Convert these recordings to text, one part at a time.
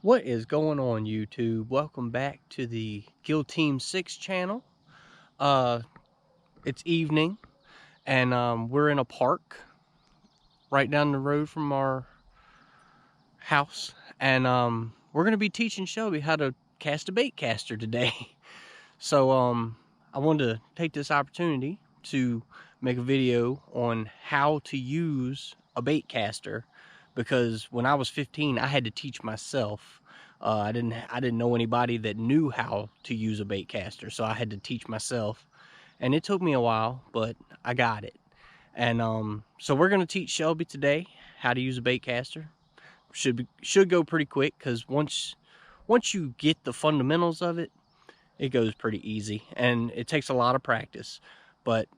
What is going on, YouTube? Welcome back to the Guild Team 6 channel. It's evening and we're in a park right down the road from our house, and we're gonna be teaching Shelby how to cast a bait caster today. So I wanted to take this opportunity to make a video on how to use a bait caster, because when I was 15 I had to teach myself. I didn't know anybody that knew how to use a bait caster, so I had to teach myself, and it took me a while, but I got it. And so we're gonna teach Shelby today how to use a bait caster. Should go pretty quick, because once you get the fundamentals of it, it goes pretty easy, and it takes a lot of practice. But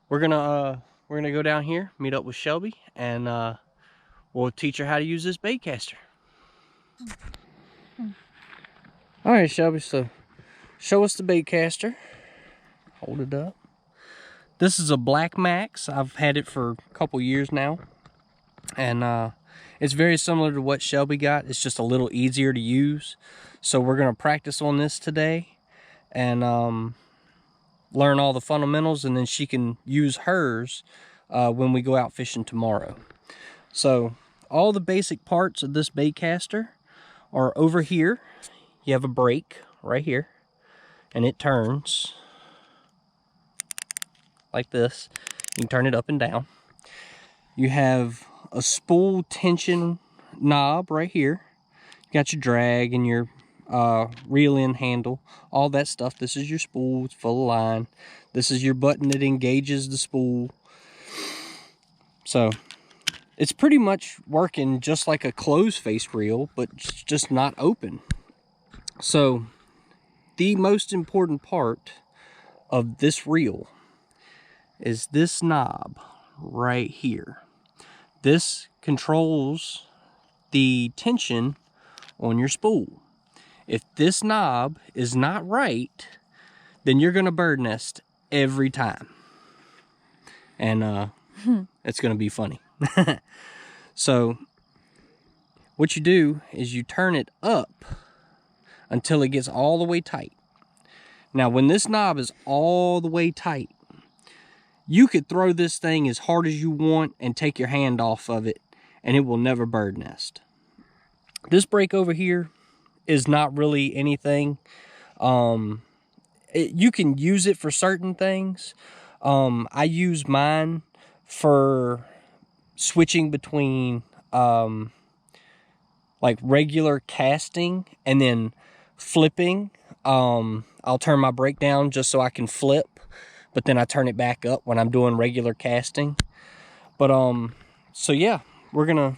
we're gonna go down here, meet up with Shelby, and we'll teach her how to use this bait caster. All right, Shelby, so show us the bait caster. Hold it up. This is a Black Max. I've had it for a couple years now, and it's very similar to what Shelby got. It's just a little easier to use. So we're gonna practice on this today and learn all the fundamentals, and then she can use hers when we go out fishing tomorrow. So all the basic parts of this bait caster are over here. You have a brake right here, and it turns like this. You can turn it up and down. You have a spool tension knob right here. You got your drag and your reel in handle, all that stuff. This is your spool, it's full of line. This is your button that engages the spool. So it's pretty much working just like a closed face reel, but it's just not open. So the most important part of this reel is this knob right here. This controls the tension on your spool. If this knob is not right, then you're gonna bird nest every time, and it's gonna be funny. So what you do is you turn it up until it gets all the way tight. Now when this knob is all the way tight, you could throw this thing as hard as you want and take your hand off of it, and it will never bird nest. This brake over here is not really anything. You can use it for certain things. I use mine for switching between like regular casting and then flipping. I'll turn my brake down just so I can flip, but then I turn it back up when I'm doing regular casting. But so yeah, we're gonna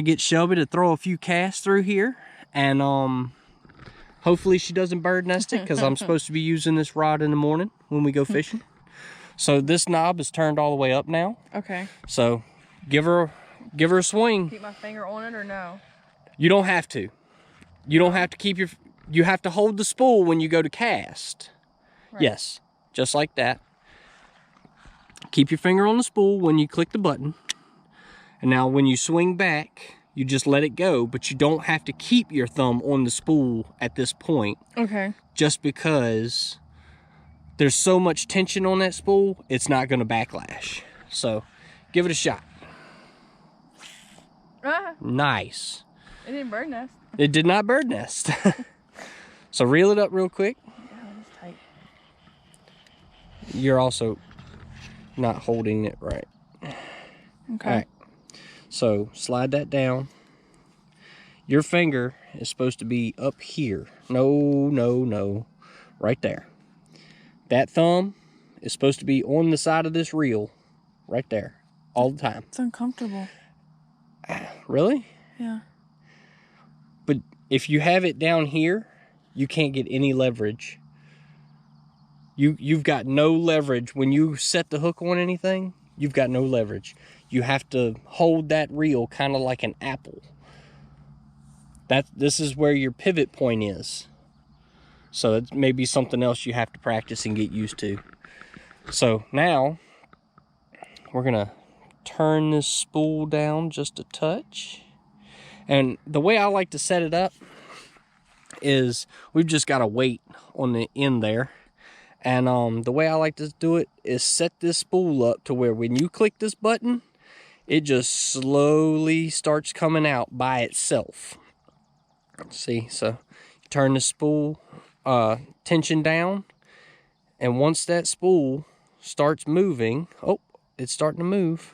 get Shelby to throw a few casts through here, and hopefully she doesn't bird nest it, because I'm supposed to be using this rod in the morning when we go fishing. So this knob is turned all the way up now. Okay. So give her a swing. Keep my finger on it or no? You don't have to. You don't have to keep your. You have to hold the spool when you go to cast. Right. Yes, just like that. Keep your finger on the spool when you click the button. And now when you swing back, you just let it go, but you don't have to keep your thumb on the spool at this point. Okay. Just because there's so much tension on that spool, it's not going to backlash. So give it a shot. Nice. It didn't bird nest. It did not bird nest. So reel it up real quick. Yeah, it's tight. You're also not holding it right. Okay. All right. So slide that down. Your finger is supposed to be up here. No. Right there. That thumb is supposed to be on the side of this reel. Right there. All the time. It's uncomfortable. Really? Yeah. But if you have it down here, you can't get any leverage. You've got no leverage. When you set the hook on anything, you've got no leverage. You have to hold that reel kind of like an apple. This is where your pivot point is. So it may be something else you have to practice and get used to. So now we're gonna turn this spool down just a touch, And the way I like to set it up is we've just got a weight on the end there. And the way I like to do it is set this spool up to where when you click this button, it just slowly starts coming out by itself. See, so you turn the spool tension down, and once that spool starts moving, oh, it's starting to move.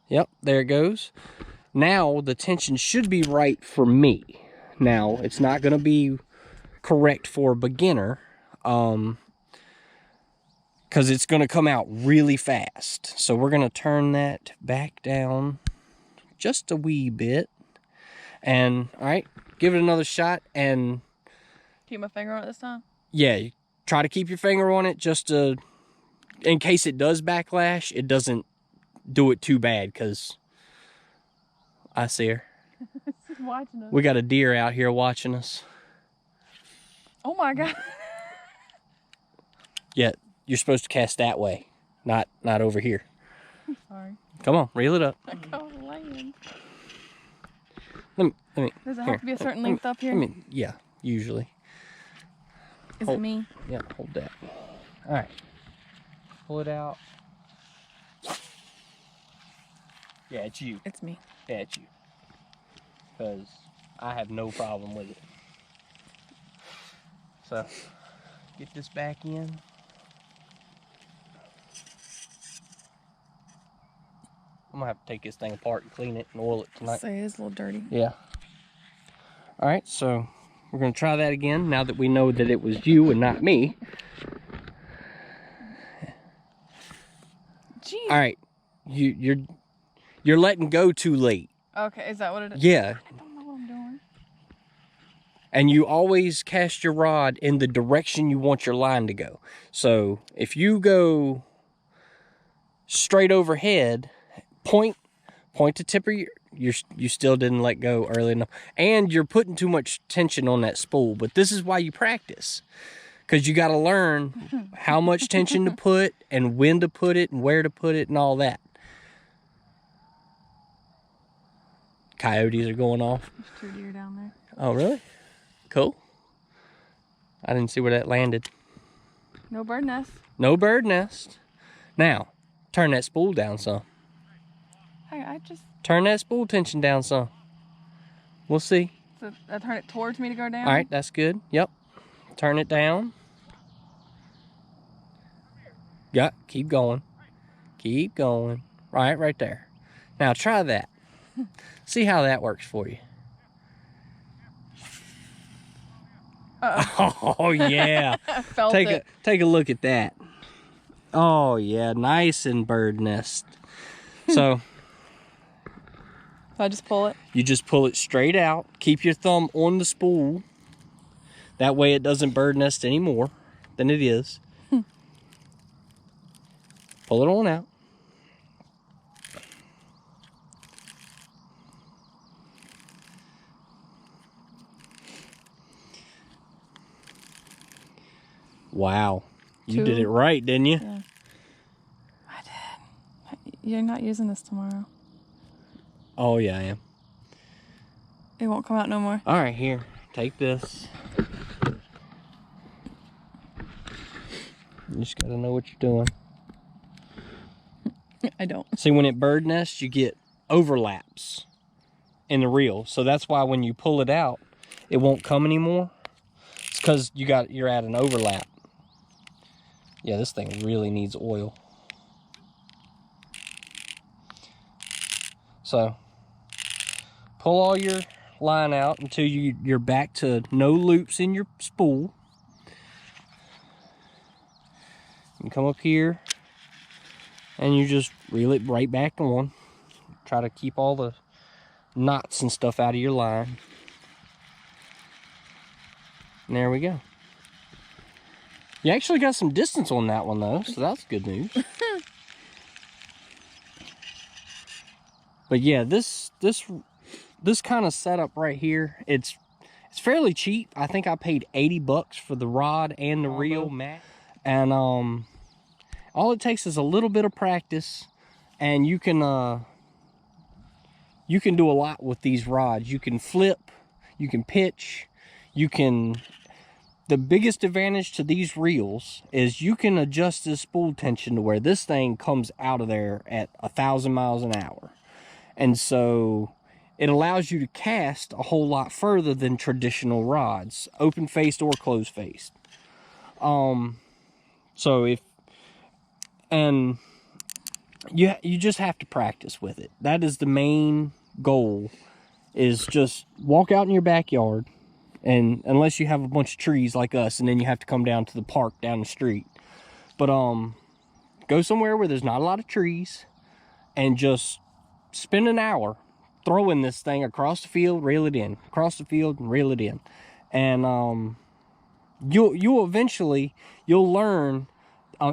Yep, there it goes. Now the tension should be right for me. Now it's not going to be correct for a beginner, because it's going to come out really fast. So we're going to turn that back down just a wee bit. And all right, give it another shot. And keep my finger on it this time. Yeah, you try to keep your finger on it just to, in case it does backlash, it doesn't do it too bad, because I see her. She's watching us. We got a deer out here watching us. Oh my God. Yeah, you're supposed to cast that way, not over here. I'm sorry. Come on, reel it up. I caught the land. Let me. Does it here, have to be a certain length up here? I mean, yeah, usually. Is it me? Yeah, hold that. All right, pull it out. Yeah, it's you. It's me. Yeah, it's you. Because I have no problem with it. So, get this back in. I'm gonna have to take this thing apart and clean it and oil it tonight. Say it is a little dirty. Yeah. All right, so we're gonna try that again now that we know that it was you and not me. Jeez. All right, you're letting go too late. Okay, is that what it is? Yeah. I don't know what I'm doing. And you always cast your rod in the direction you want your line to go. So if you go straight overhead, point the tip of you still didn't let go early enough, and you're putting too much tension on that spool. But this is why you practice, because you got to learn how much tension to put and when to put it and where to put it and all that. Coyotes are going off. There's 2 deer down there. Oh, really? Cool. I didn't see where that landed. No bird nest. No bird nest. Now, turn that spool down some. Hey, I just... Turn that spool tension down some. We'll see. So I turn it towards me to go down? All right, that's good. Yep. Turn it down. Yeah, keep going. Keep going. Right there. Now try that. See how that works for you. Uh-oh. Oh yeah. I felt Take a look at that. Oh yeah, nice and bird nest. So I just pull it? you just pull it straight out. Keep your thumb on the spool. That way it doesn't bird nest any more than it is. Pull it on out. Wow. You did it right, didn't you? Yeah. I did. You're not using this tomorrow. Oh, yeah, I am. It won't come out no more. All right, here. Take this. You just got to know what you're doing. I don't. See, when it bird nests, you get overlaps in the reel. So that's why when you pull it out, it won't come anymore. It's because you're at an overlap. Yeah, this thing really needs oil. So pull all your line out until you're back to no loops in your spool. You come up here and you just reel it right back on. Try to keep all the knots and stuff out of your line. And there we go. You actually got some distance on that one though, so that's good news. But yeah, this kind of setup right here, it's fairly cheap. I think I paid $80 for the rod and the reel mat. And all it takes is a little bit of practice, and you can you can do a lot with these rods. You can flip, you can pitch, you can... The biggest advantage to these reels is you can adjust this spool tension to where this thing comes out of there at 1,000 miles an hour. And so it allows you to cast a whole lot further than traditional rods, open-faced or closed-faced. So if... And you just have to practice with it. That is the main goal, is just walk out in your backyard. And unless you have a bunch of trees like us, and then you have to come down to the park down the street. But go somewhere where there's not a lot of trees and just spend an hour throwing this thing across the field, reel it in, across the field and reel it in. And you'll eventually learn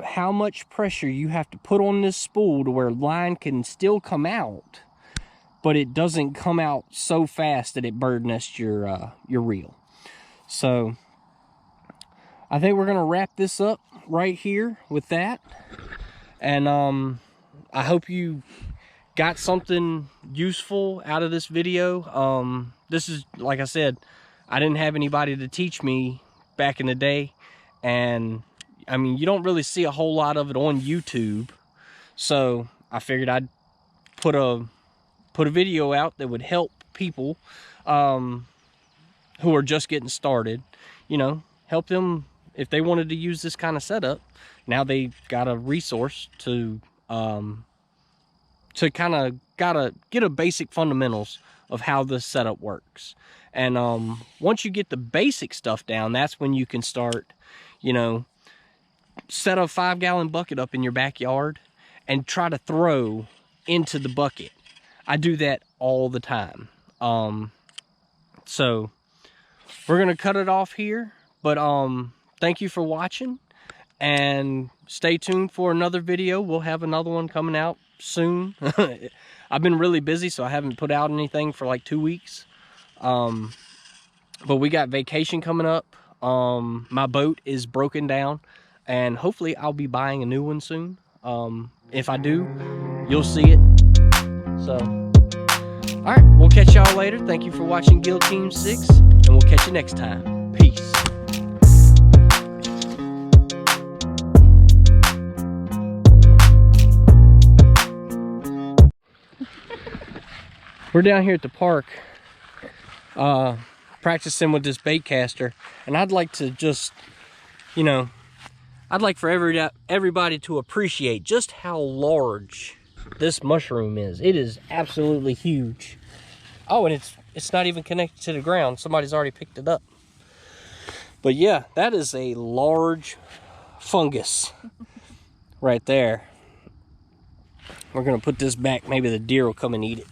how much pressure you have to put on this spool to where line can still come out, but it doesn't come out so fast that it bird nests your reel. So I think we're gonna wrap this up right here with that. And I hope you got something useful out of this video. This is, like I said, I didn't have anybody to teach me back in the day, and I mean, you don't really see a whole lot of it on YouTube. So I figured I'd put a video out that would help people who are just getting started, you know, help them if they wanted to use this kind of setup. Now they got a resource to kind of get a basic fundamentals of how this setup works. And once you get the basic stuff down, that's when you can start, you know, set a 5-gallon bucket up in your backyard and try to throw into the bucket. I do that all the time. So we're gonna cut it off here, but thank you for watching, and stay tuned for another video. We'll have another one coming out soon. I've been really busy, so I haven't put out anything for like 2 weeks. But we got vacation coming up. My boat is broken down, and hopefully I'll be buying a new one soon. If I do, you'll see it. So, all right, we'll catch y'all later. Thank you for watching Guild Team 6, and we'll catch you next time. Peace. We're down here at the park practicing with this baitcaster, and I'd like to just, you know, I'd like for everybody to appreciate just how large this mushroom is. It is absolutely huge. Oh, and it's not even connected to the ground. Somebody's already picked it up. But yeah, that is a large fungus right there. We're gonna put this back. Maybe the deer will come and eat it.